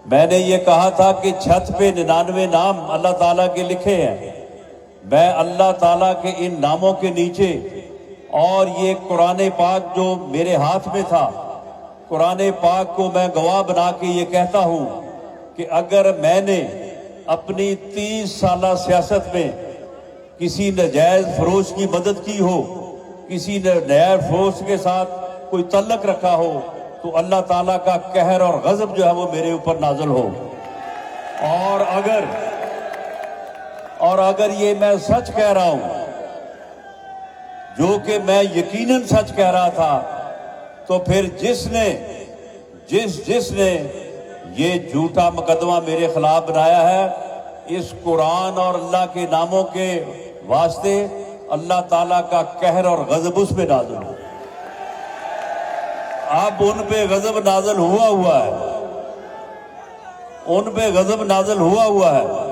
میں نے یہ کہا تھا کہ چھت پہ 99 نام اللہ تعالیٰ کے لکھے ہیں، میں اللہ تعالیٰ کے ان ناموں کے نیچے اور یہ قرآن پاک جو میرے ہاتھ میں تھا، قرآن پاک کو میں گواہ بنا کے یہ کہتا ہوں کہ اگر میں نے اپنی 30 سالہ سیاست میں کسی ناجائز فروش کی مدد کی ہو، کسی ناجائز فروش کے ساتھ کوئی تعلق رکھا ہو، تو اللہ تعالیٰ کا قہر اور غضب جو ہے وہ میرے اوپر نازل ہو۔ اور اگر یہ میں سچ کہہ رہا ہوں، جو کہ میں یقیناً سچ کہہ رہا تھا، تو پھر جس نے یہ جھوٹا مقدمہ میرے خلاف بنایا ہے، اس قرآن اور اللہ کے ناموں کے واسطے اللہ تعالیٰ کا قہر اور غضب اس پہ نازل ہو۔ اب ان پہ غضب نازل ہوا ہے، ان پہ غضب نازل ہوا ہے۔